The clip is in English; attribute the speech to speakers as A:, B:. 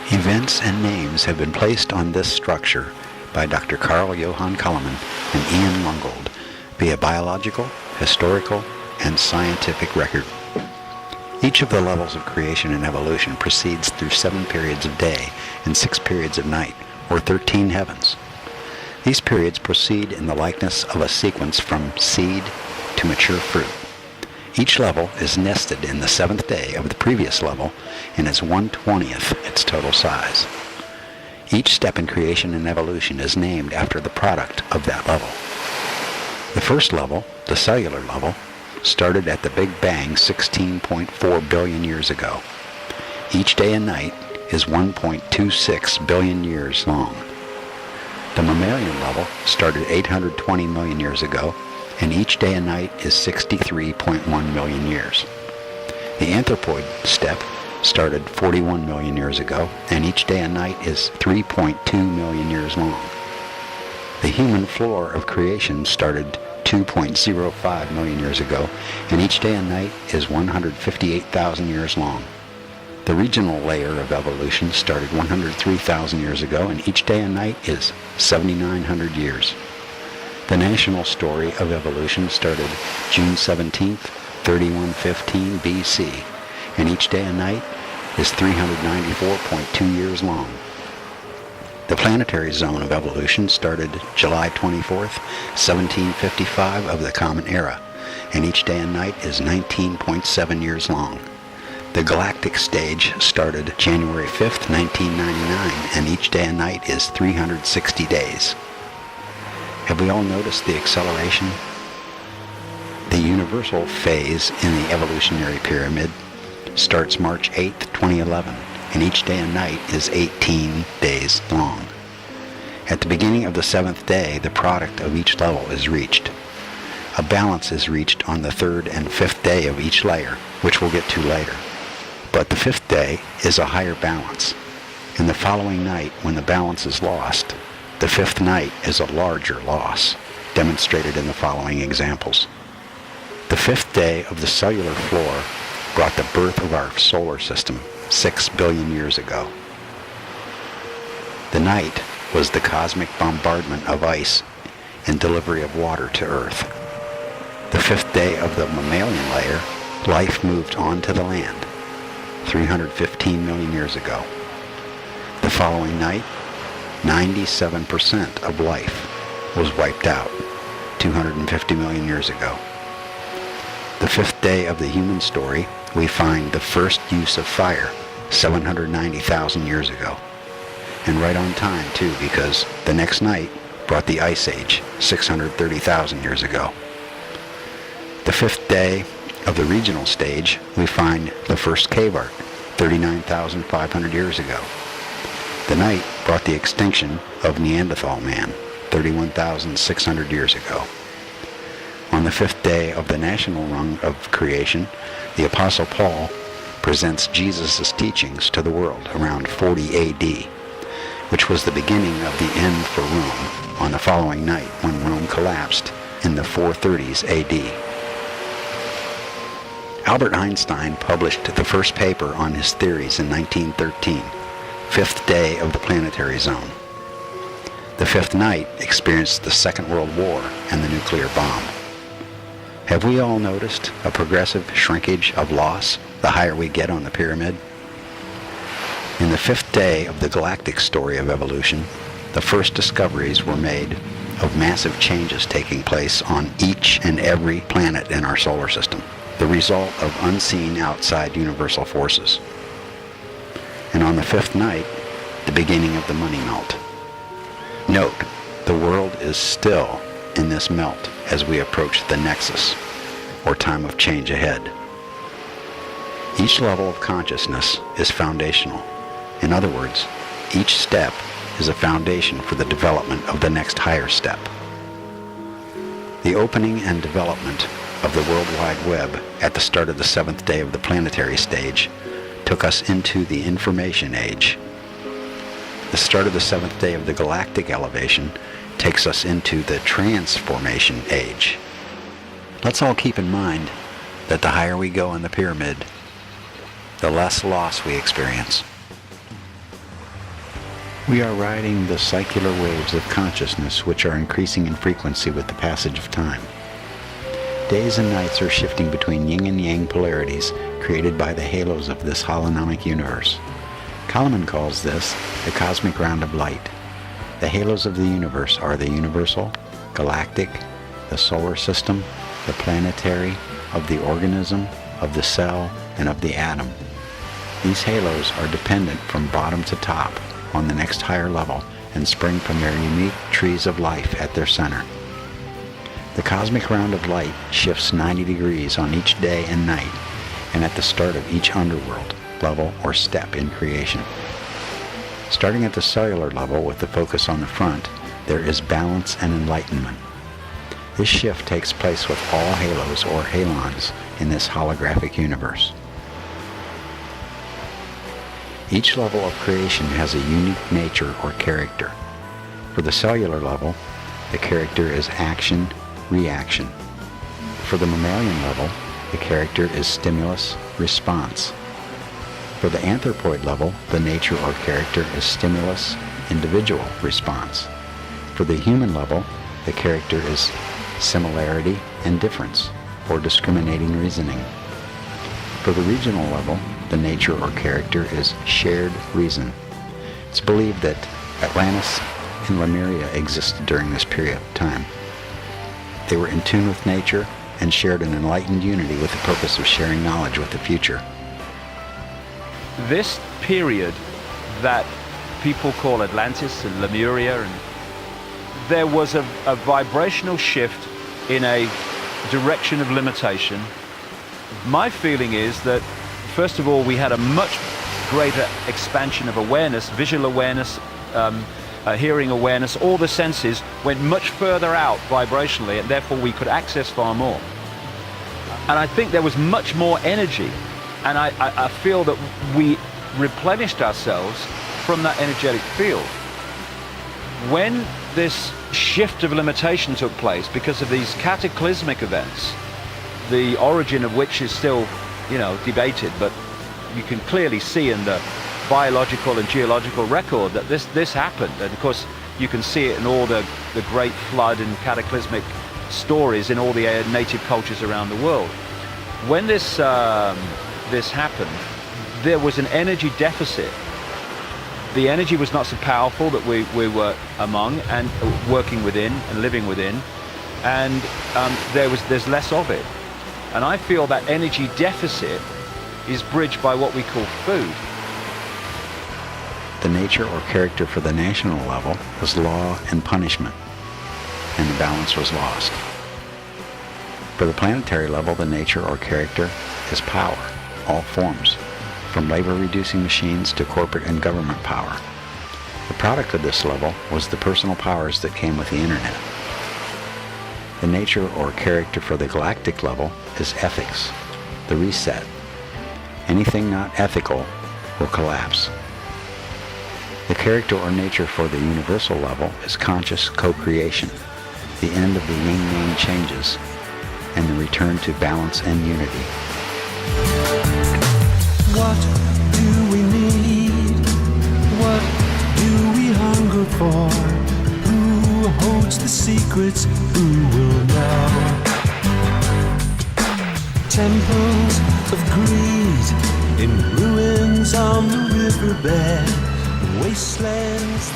A: Events and names have been placed on this structure by Dr. Carl Johan Culliman and Ian Lungold via biological, historical, and scientific record. Each of the levels of creation and evolution proceeds through 7 periods of day and 6 periods of night, or 13 heavens. These periods proceed in the likeness of a sequence from seed to mature fruit. Each level is nested in the 7th day of the previous level and is 1/20th its total size. Each step in creation and evolution is named after the product of that level. The first level, the cellular level, started at the Big Bang 16.4 billion years ago. Each day and night is 1.26 billion years long. The mammalian level started 820 million years ago, and each day and night is 63.1 million years. The anthropoid step started 41 million years ago, and each day and night is 3.2 million years long. The human floor of creation started 2.05 million years ago, and each day and night is 158,000 years long. The regional layer of evolution started 103,000 years ago, and each day and night is 7,900 years. The national story of evolution started June 17th, 3115 BC, and each day and night is 394.2 years long. The planetary zone of evolution started July 24th, 1755 of the Common Era, and each day and night is 19.7 years long. The galactic stage started January 5th, 1999, and each day and night is 360 days. Have we all noticed the acceleration? The universal phase in the evolutionary pyramid starts March 8th, 2011, and each day and night is 18 days long. At the beginning of the 7th day, the product of each level is reached. A balance is reached on the 3rd and 5th day of each layer, which we'll get to later. But the 5th day is a higher balance. In the following night, when the balance is lost, the 5th night is a larger loss, demonstrated in the following examples. The 5th day of the cellular floor brought the birth of our solar system 6 billion years ago. The night was the cosmic bombardment of ice and delivery of water to Earth. The 5th day of the mammalian layer, life moved on to the land 315 million years ago. The following night, 97% of life was wiped out 250 million years ago. The 5th day of the human story, we find the first use of fire 790,000 years ago. And right on time too, because the next night brought the Ice Age 630,000 years ago. The 5th day of the regional stage, we find the first cave art 39,500 years ago. The night brought the extinction of Neanderthal man 31,600 years ago. On the 5th day of the national rung of creation, the Apostle Paul presents Jesus' teachings to the world around 40 AD, which was the beginning of the end for Rome on the following night when Rome collapsed in the 430s AD. Albert Einstein published the first paper on his theories in 1913, 5th day of the planetary zone. The 5th night experienced the Second World War and the nuclear bomb. Have we all noticed a progressive shrinkage of loss the higher we get on the pyramid? In the 5th day of the galactic story of evolution, the first discoveries were made of massive changes taking place on each and every planet in our solar system, the result of unseen outside universal forces. And on the 5th night, the beginning of the money melt. Note, the world is still in this melt as we approach the nexus, or time of change ahead. Each level of consciousness is foundational. In other words, Each step is a foundation for the development of the next higher step. The opening and development of the World Wide Web at the start of the seventh day of the planetary stage took us into the information age. The start of the seventh day of the galactic elevation takes us into the transformation age. Let's all keep in mind that the higher we go in the pyramid, the less loss we experience. We are riding the circular waves of consciousness which are increasing in frequency with the passage of time. Days and nights are shifting between yin and yang polarities created by the halos of this holonomic universe. Kalaman calls this the cosmic round of light. The halos of the universe are the universal, galactic, the solar system, the planetary, of the organism, of the cell, and of the atom. These halos are dependent from bottom to top on the next higher level and spring from their unique trees of life at their center. The cosmic round of light shifts 90 degrees on each day and night and at the start of each underworld, level, or step in creation. Starting at the cellular level with the focus on the front, there is balance and enlightenment. This shift takes place with all halos or halons in this holographic universe. Each level of creation has a unique nature or character. For the cellular level, the character is action, reaction. For the mammalian level, the character is stimulus, response. For the anthropoid level, the nature or character is stimulus, individual, response. For the human level, the character is similarity and difference, or discriminating reasoning. For the regional level, the nature or character is shared reason. It's believed that Atlantis and Lemuria existed during this period of time. They were in tune with nature and shared an enlightened unity with the purpose of sharing knowledge with the future.
B: This period that people call Atlantis and Lemuria, and there was a vibrational shift in a direction of limitation. My feeling is that, first of all, we had a much greater expansion of awareness, visual awareness, hearing awareness. All the senses went much further out vibrationally, and therefore we could access far more. And I think there was much more energy, and I feel that we replenished ourselves from that energetic field. When this shift of limitation took place because of these cataclysmic events, the origin of which is still, debated, but you can clearly see in the biological and geological record that this happened. And of course, you can see it in all the great flood and cataclysmic stories in all the native cultures around the world. When this happened, there was an energy deficit. The energy was not so powerful that we were among and working within and living within, and there's less of it. And I feel that energy deficit is bridged by what we call food.
A: The nature or character for the national level was law and punishment, and the balance was lost. For the planetary level, the nature or character is power, all forms, from labor-reducing machines to corporate and government power. The product of this level was the personal powers that came with the internet. The nature or character for the galactic level is ethics, the reset. Anything not ethical will collapse. The character or nature for the universal level is conscious co-creation, the end of the yin-yang changes, and the return to balance and unity.
C: What do we need? What do we hunger for? Who holds the secrets? Who will know? Temples of greed in ruins on the riverbed, wastelands.